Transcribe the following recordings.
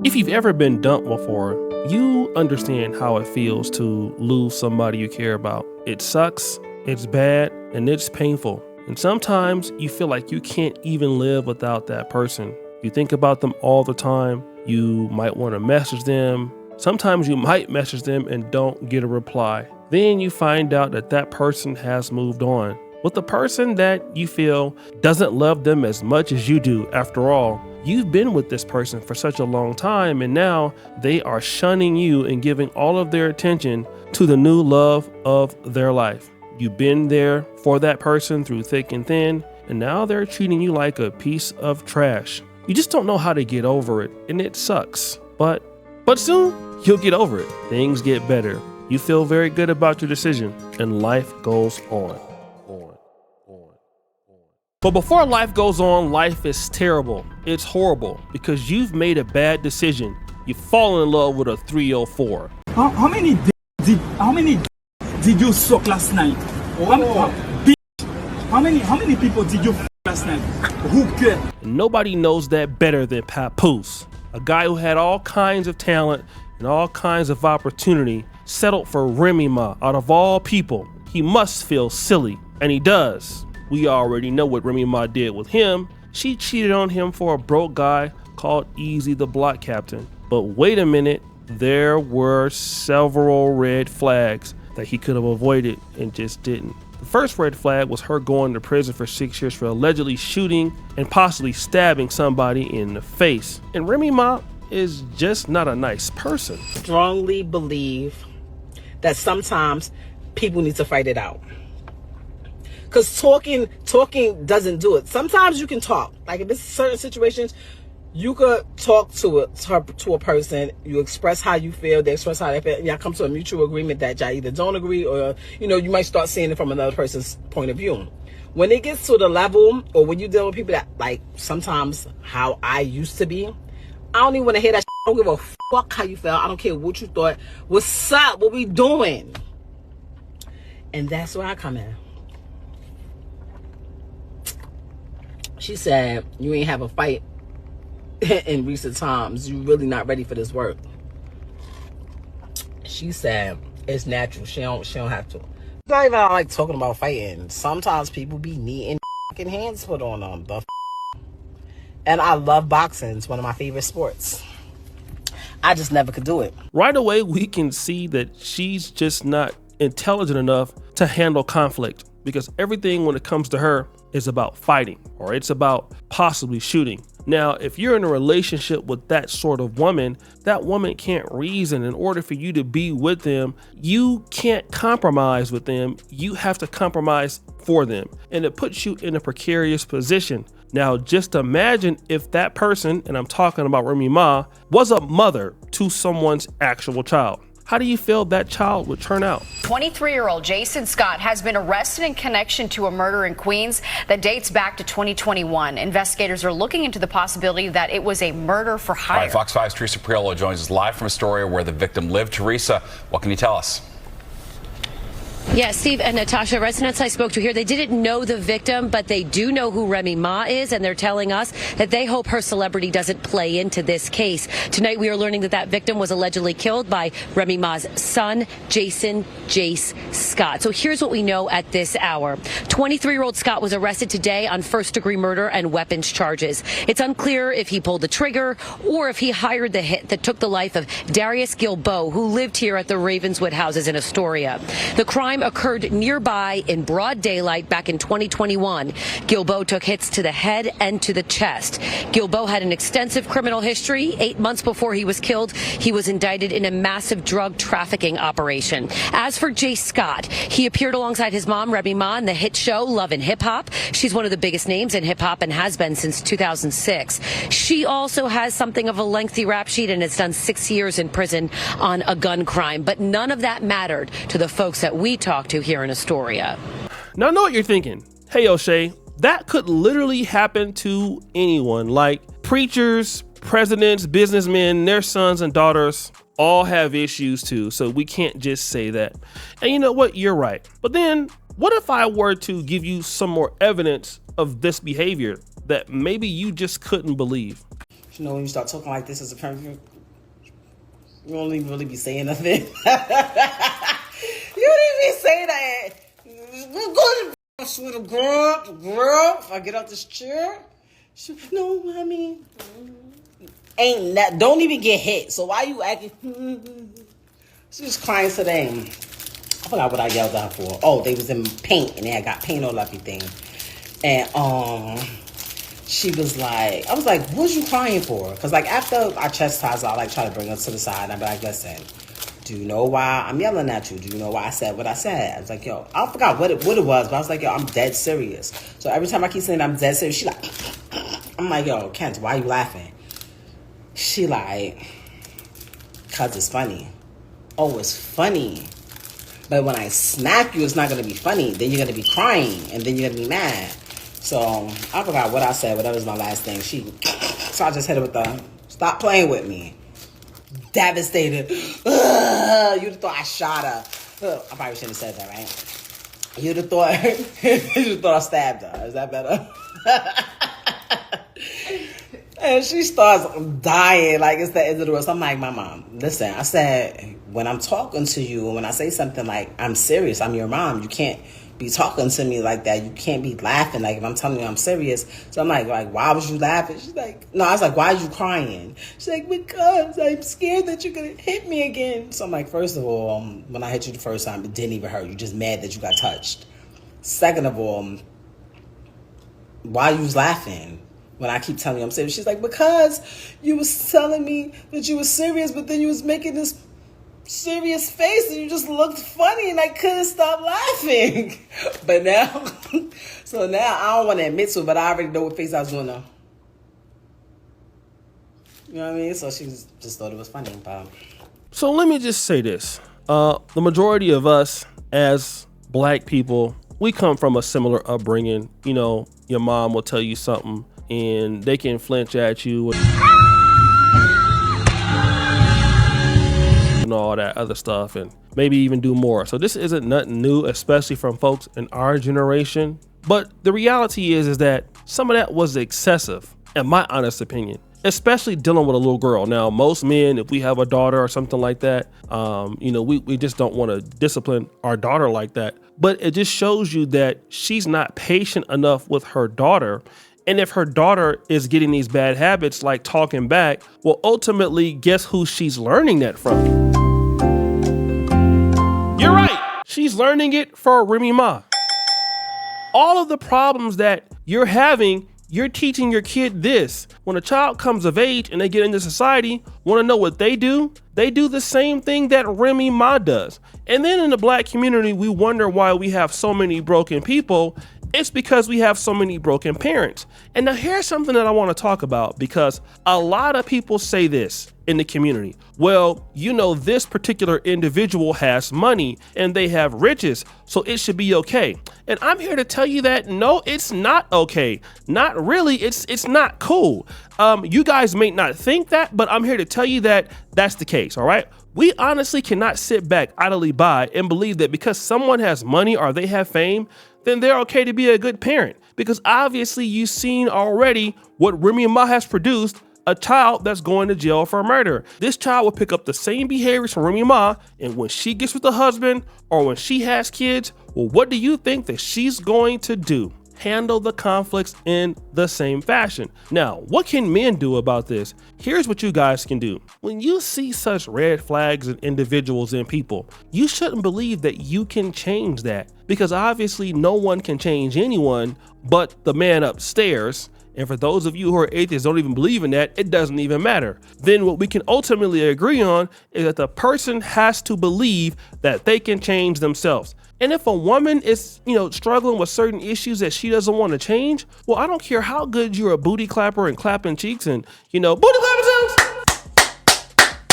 If you've ever been dumped before, you understand how it feels to lose somebody you care about. It sucks, it's bad, and it's painful. And sometimes you feel like you can't even live without that person. You think about them all the time. You might want to message them. Sometimes you might message them and don't get a reply. Then you find out that that person has moved on with the person that you feel doesn't love them as much as you do. After all, you've been with this person for such a long time, and now they are shunning you and giving all of their attention to the new love of their life. You've been there for that person through thick and thin, and now they're treating you like a piece of trash. You just don't know how to get over it, and it sucks. But soon you'll get over it. Things get better. You feel very good about your decision, and life goes on. But before life goes on, life is terrible. It's horrible because you've made a bad decision. You've fallen in love with a 304. How many did you suck last night? How many people did you last night? Who cares? Nobody knows that better than Papoose, a guy who had all kinds of talent and all kinds of opportunity, settled for Remy Ma out of all people. He must feel silly, and he does. We already know what Remy Ma did with him. She cheated on him for a broke guy called Easy the Block Captain. But wait a minute, there were several red flags that he could have avoided and just didn't. The first red flag was her going to prison for 6 years for allegedly shooting and possibly stabbing somebody in the face. And Remy Ma is just not a nice person. Strongly believe that sometimes people need to fight it out. Because talking doesn't do it. Sometimes you can talk. Like if it's certain situations, you could talk to a person. You express how you feel. They express how they feel. And y'all come to a mutual agreement that y'all either don't agree or, you might start seeing it from another person's point of view. When it gets to the level, or when you deal with people that, like, sometimes how I used to be, I don't even want to hear that shit. I don't give a fuck how you felt. I don't care what you thought. What's up? What we doing? And that's where I come in. She said, you ain't have a fight in recent times. You really not ready for this work. She said, it's natural. She don't have to. It's not even like talking about fighting. Sometimes people be needing fucking hands put on them. And I love boxing. It's one of my favorite sports. I just never could do it. Right away, we can see that she's just not intelligent enough to handle conflict, because everything when it comes to her is about fighting, or it's about possibly shooting. Now, if you're in a relationship with that sort of woman, that woman can't reason. In order for you to be with them, you can't compromise with them. You have to compromise for them. And it puts you in a precarious position. Now, just imagine if that person, and I'm talking about Remy Ma, was a mother to someone's actual child. How do you feel that child would turn out? 23-year-old Jason Scott has been arrested in connection to a murder in Queens that dates back to 2021. Investigators are looking into the possibility that it was a murder for hire. All right, Fox 5's Teresa Priolo joins us live from Astoria where the victim lived. Teresa, what can you tell us? Yeah, Steve and Natasha, residents I spoke to here, they didn't know the victim, but they do know who Remy Ma is, and they're telling us that they hope her celebrity doesn't play into this case. Tonight, we are learning that that victim was allegedly killed by Remy Ma's son, Jason Jace Scott. So here's what we know at this hour. 23-year-old Scott was arrested today on first-degree murder and weapons charges. It's unclear if he pulled the trigger or if he hired the hit that took the life of Darius Gilbo, who lived here at the Ravenswood houses in Astoria. The crime occurred nearby in broad daylight back in 2021. Gilbo took hits to the head and to the chest. Gilbo had an extensive criminal history. 8 months before he was killed, he was indicted in a massive drug trafficking operation. As for Jace Scott, he appeared alongside his mom, Remy Ma, in the hit show Love and Hip Hop. She's one of the biggest names in hip hop and has been since 2006. She also has something of a lengthy rap sheet and has done 6 years in prison on a gun crime. But none of that mattered to the folks that we talked to here in Astoria. Now, I know what you're thinking. Hey, O'Shea, that could literally happen to anyone. Like preachers, presidents, businessmen, their sons and daughters all have issues too. So we can't just say that. And you know what? You're right. But then what if I were to give you some more evidence of this behavior that maybe you just couldn't believe? When you start talking like this as a parent, You don't even really be saying nothing. You don't even say that. We're going to with a girl. If I get out this chair, no, mommy. Ain't that, don't even get hit. So why you acting? She's crying today. I forgot what I yelled at her for. Oh, they was in paint and they had got paint all everything. And she was like, I was like, what you crying for? Because like after I chastise her, I like try to bring her to the side and I be like, listen, do you know why I'm yelling at you? Do you know why I said what I said? I was like, yo, I forgot what it was, but I was like, yo, I'm dead serious. So every time I keep saying I'm dead serious, she like, I'm like, yo, Kent, why you laughing? She like, cause it's funny. Oh, it's funny. But when I smack you, it's not going to be funny. Then you're going to be crying, and then you're going to be mad. So I forgot what I said, but that was my last thing. So I just hit her with the, stop playing with me. Devastated. You'd have thought I shot her. I probably shouldn't have said that, right? You'd have thought, I stabbed her. Is that better? And she starts dying like it's the end of the world. So I'm like, my mom, listen, I said, when I'm talking to you, and when I say something like, I'm serious, I'm your mom, you can't be talking to me like that. You can't be laughing like if I'm telling you I'm serious. So I'm like, why was you laughing? She's like, no, I was like, why are you crying? She's like, because I'm scared that you're going to hit me again. So I'm like, first of all, when I hit you the first time, it didn't even hurt. You're just mad that you got touched. Second of all, why you was laughing? When I keep telling you I'm serious, she's like, because you was telling me that you was serious, but then you was making this serious face and you just looked funny and I couldn't stop laughing. But now, so now I don't want to admit to it, but I already know what face I was doing now. You know what I mean? So she just thought it was funny. But So let me just say this. The majority of us as black people, we come from a similar upbringing. You know, your mom will tell you something and they can flinch at you and all that other stuff and maybe even do more. So this isn't nothing new, especially from folks in our generation. But the reality is that some of that was excessive, in my honest opinion, especially dealing with a little girl. Now, most men, if we have a daughter or something like that, you know, we just don't want to discipline our daughter like that. But it just shows you that she's not patient enough with her daughter. And if her daughter is getting these bad habits like talking back, well, ultimately, guess who she's learning that from? You're right. She's learning it for Remy Ma. All of the problems that you're having, you're teaching your kid this. When a child comes of age and they get into society, want to know what they do? They do the same thing that Remy Ma does. And then in the black community, we wonder why we have so many broken people. It's because we have so many broken parents. And now here's something that I want to talk about, because a lot of people say this in the community. Well, you know, this particular individual has money and they have riches, so it should be okay. And I'm here to tell you that no, it's not okay. Not really. It's not cool. You guys may not think that, but I'm here to tell you that that's the case. All right. We honestly cannot sit back idly by and believe that because someone has money or they have fame, then they're okay to be a good parent. Because obviously you've seen already what Remy Ma has produced, a child that's going to jail for murder. This child will pick up the same behaviors from Remy Ma, and when she gets with the husband or when she has kids, well, what do you think that she's going to do? Handle the conflicts in the same fashion. Now, what can men do about this? Here's what you guys can do. When you see such red flags in individuals and people, you shouldn't believe that you can change that, because obviously no one can change anyone but the man upstairs. And for those of you who are atheists, don't even believe in that, it doesn't even matter. Then what we can ultimately agree on is that the person has to believe that they can change themselves. And if a woman is, you know, struggling with certain issues that she doesn't want to change, well, I don't care how good you're a booty clapper and clapping cheeks and, you know, booty clapping sounds.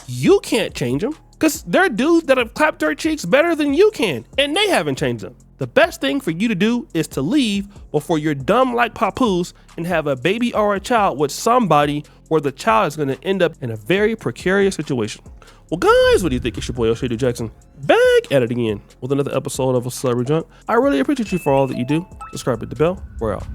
You can't change them, because there are dudes that have clapped their cheeks better than you can, and they haven't changed them. The best thing for you to do is to leave before you're dumb like Papoose and have a baby or a child with somebody where the child is going to end up in a very precarious situation. Well, guys, what do you think? It's your boy, Shady Jackson, back at it again with another episode of A Celebrity Junk. I really appreciate you for all that you do. Subscribe, hit the bell. We're out.